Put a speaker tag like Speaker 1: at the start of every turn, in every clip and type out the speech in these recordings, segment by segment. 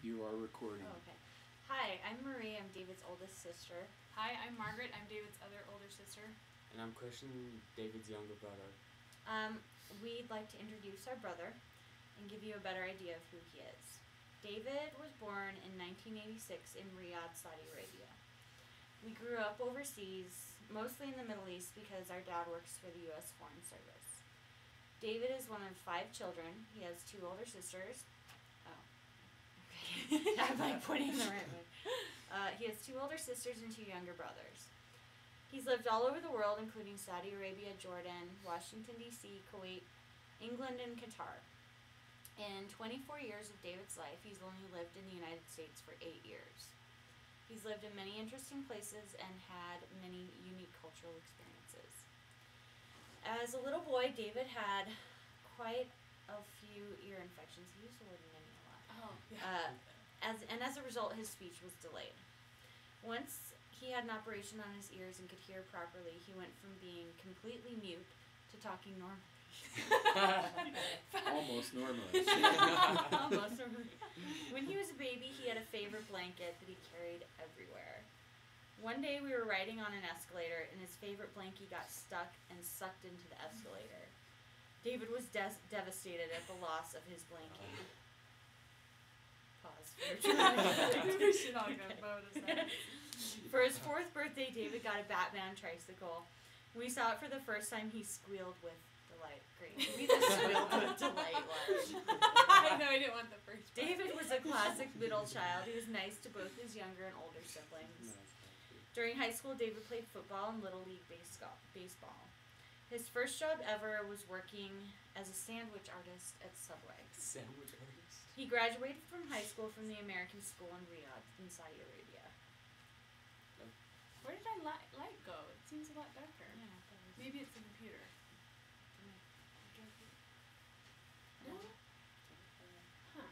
Speaker 1: You are recording.
Speaker 2: Oh, okay. Hi, I'm Marie. I'm David's oldest sister.
Speaker 3: Hi, I'm Margaret. I'm David's other older sister.
Speaker 4: And I'm Christian, David's younger brother.
Speaker 2: We'd like to introduce our brother and give you a better idea of who he is. David was born in 1986 in Riyadh, Saudi Arabia. We grew up overseas, mostly in the Middle East because our dad works for the U.S. Foreign Service. David is one of 5 children. He has 2 older sisters. Oh, okay. I'm like pointing the right way. He has 2 older sisters and 2 younger brothers. He's lived all over the world, including Saudi Arabia, Jordan, Washington, D.C., Kuwait, England, and Qatar. In 24 years of David's life, he's only lived in the United States for 8 years. He's lived in many interesting places and had many unique cultural experiences. As a little boy, David had quite a few ear infections. He used the word many a lot.
Speaker 3: Oh, yeah.
Speaker 2: As a result, his speech was delayed. Once he had an operation on his ears and could hear properly, he went from being completely mute to talking normally.
Speaker 1: Almost normally.
Speaker 2: Almost normally. When he was a baby, he had a favorite blanket that he carried everywhere. One day we were riding on an escalator and his favorite blankie got stuck and sucked into the escalator. David was devastated at the loss of his blankie. Pause.
Speaker 3: We should all go bonus that.
Speaker 2: For his 4th birthday, David got a Batman tricycle. When we saw it for the first time, he squealed with delight. Great. We just squealed with delight.
Speaker 3: I know, I didn't want the first one.
Speaker 2: David was a classic middle child. He was nice to both his younger and older siblings. During high school, David played football and Little League baseball. His first job ever was working as a sandwich artist at Subway.
Speaker 4: Sandwich artist?
Speaker 2: He graduated from high school from the American School in Riyadh in Saudi Arabia.
Speaker 3: Where did our light go? It seems a lot darker.
Speaker 2: Yeah,
Speaker 3: Maybe it's the computer. No? Huh.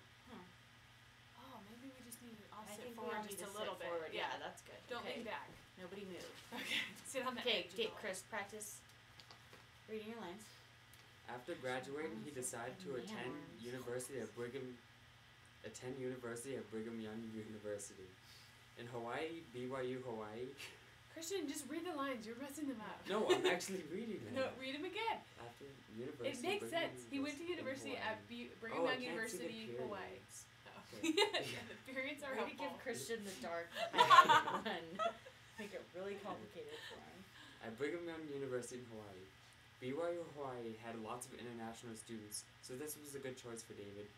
Speaker 3: Oh, maybe we just need to offset forward just a little bit.
Speaker 2: Forward. Yeah, that's good.
Speaker 3: Don't
Speaker 2: okay.
Speaker 3: lean back.
Speaker 2: Nobody move.
Speaker 3: Okay. Sit on the
Speaker 2: Okay,
Speaker 3: edge.
Speaker 2: Chris, practice reading your lines.
Speaker 4: After graduating, he decided to attend University of Brigham Young University. In Hawaii, BYU, Hawaii.
Speaker 3: Christian, just read the lines. You're messing them up.
Speaker 4: No, I'm actually reading them.
Speaker 3: No, read them again.
Speaker 4: After University.
Speaker 3: It makes sense. He went to university at Brigham Young University, Hawaii. Oh.
Speaker 4: Okay.
Speaker 3: Yeah, the periods are
Speaker 2: Way to give
Speaker 3: helpful.
Speaker 2: Christian the dark one. Make it really complicated for him.
Speaker 4: At Brigham Young University in Hawaii. BYU Hawaii had lots of international students, so this was a good choice for David.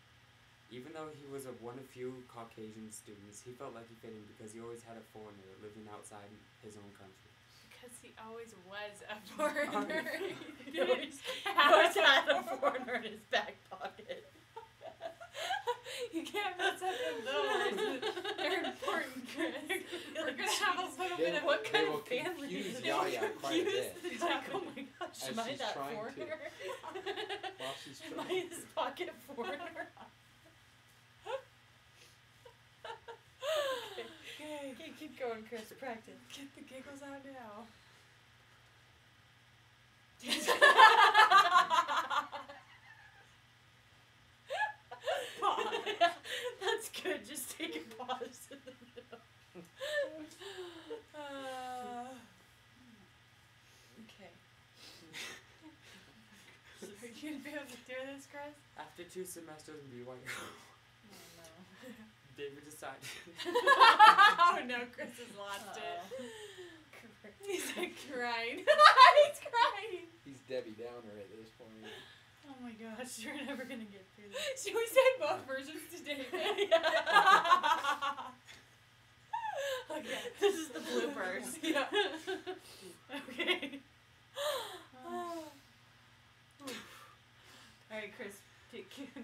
Speaker 4: Even though he was one of few Caucasian students, he felt like he fit in because he always had a foreigner living outside his own country.
Speaker 3: Because he always was a foreigner.
Speaker 2: He always had a foreigner in his back pocket.
Speaker 3: You can't mess up in those. They're important, Chris. We're going to have a little bit of
Speaker 2: what kind of
Speaker 1: They
Speaker 2: family
Speaker 1: will
Speaker 2: is
Speaker 1: confuse
Speaker 2: it?
Speaker 1: Yaya quite a bit.
Speaker 2: He's like, oh my gosh,
Speaker 1: As
Speaker 2: am I
Speaker 1: she's
Speaker 2: that
Speaker 1: trying to.
Speaker 2: foreigner?
Speaker 1: While she's
Speaker 2: Am I
Speaker 1: trying.
Speaker 2: his pocket foreigner? Okay, keep going, Chris. Practice.
Speaker 3: Get the giggles out now. Pause.
Speaker 2: That's good. Just take a pause in the middle. Okay.
Speaker 3: Are you going to be able to do this, Chris?
Speaker 4: After 2 semesters in BYU,
Speaker 2: Oh no.
Speaker 4: David decided.
Speaker 3: Oh no, Chris has lost it. He's like crying. He's crying.
Speaker 1: He's Debbie Downer at this point.
Speaker 2: Oh my gosh, you're never gonna get through this.
Speaker 3: Should we say both versions to David? Okay.
Speaker 2: This is the bloopers.
Speaker 3: Yeah.
Speaker 2: Okay. Alright, Chris,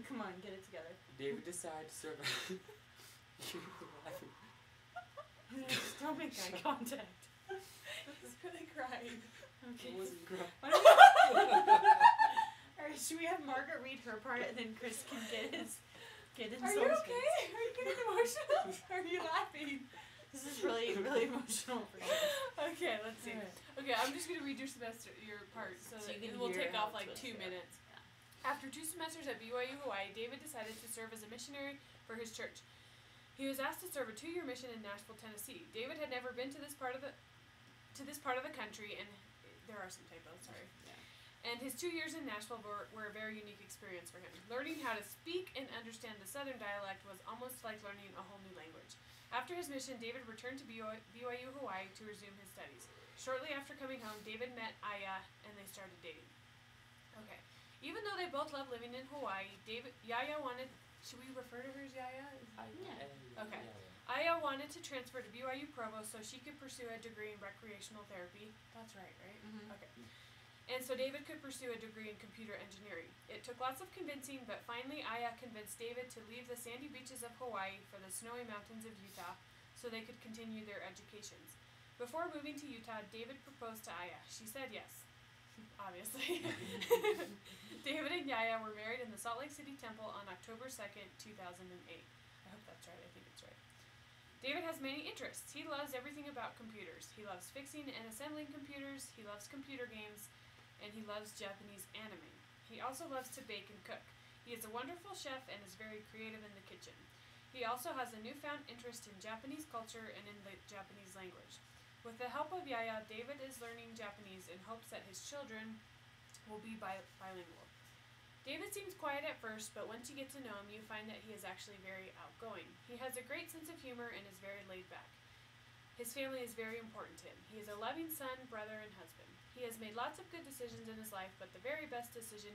Speaker 2: come on, get it together.
Speaker 4: David decided to serve.
Speaker 2: Just don't make eye contact.
Speaker 3: He's really crying.
Speaker 2: Okay.
Speaker 4: It wasn't crying.
Speaker 2: Alright, should we have Margaret read her part and then Chris can get his
Speaker 3: Are you okay? Are you getting emotional? Are you laughing?
Speaker 2: This is really, really emotional for you.
Speaker 3: Okay, let's see.
Speaker 2: Alright.
Speaker 3: Okay, I'm just gonna read your part so
Speaker 2: So
Speaker 3: that
Speaker 2: you can
Speaker 3: we'll
Speaker 2: hear
Speaker 3: take
Speaker 2: how
Speaker 3: off like
Speaker 2: it's
Speaker 3: 2
Speaker 2: supposed to.
Speaker 3: minutes. After 2 semesters at BYU Hawaii, David decided to serve as a missionary for his church. He was asked to serve a 2-year mission in Nashville, Tennessee. David had never been to this part of the country, and there are some typos, sorry.
Speaker 2: Yeah.
Speaker 3: And his 2 years in Nashville were a very unique experience for him. Learning how to speak and understand the Southern dialect was almost like learning a whole new language. After his mission, David returned to BYU, Hawaii to resume his studies. Shortly after coming home, David met Aya, and they started dating. Okay. Even though they both loved living in Hawaii, Yaya wanted... Should we refer to her as Yaya?
Speaker 2: Yeah.
Speaker 3: Okay. Aya wanted to transfer to BYU Provo so she could pursue a degree in recreational therapy. That's right?
Speaker 2: Mhm.
Speaker 3: Okay. And so David could pursue a degree in computer engineering. It took lots of convincing, but finally Aya convinced David to leave the sandy beaches of Hawaii for the snowy mountains of Utah so they could continue their educations. Before moving to Utah, David proposed to Aya. She said yes. Obviously. David and Yaya were married in the Salt Lake City Temple on October 2nd, 2008. I hope that's right. I think it's right. David has many interests. He loves everything about computers. He loves fixing and assembling computers, he loves computer games, and he loves Japanese anime. He also loves to bake and cook. He is a wonderful chef and is very creative in the kitchen. He also has a newfound interest in Japanese culture and in the Japanese language. With the help of Yaya, David is learning Japanese in hopes that his children will be bilingual. David seems quiet at first, but once you get to know him, you find that he is actually very outgoing. He has a great sense of humor and is very laid back. His family is very important to him. He is a loving son, brother, and husband. He has made lots of good decisions in his life, but the very best decision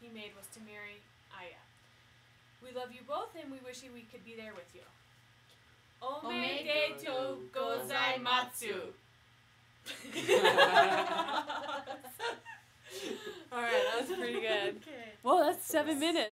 Speaker 3: he made was to marry Aya. We love you both, and we wish we could be there with you. Omede to gozaimatsu. Alright, that was pretty good.
Speaker 2: Okay.
Speaker 3: Well, that's 7 minutes.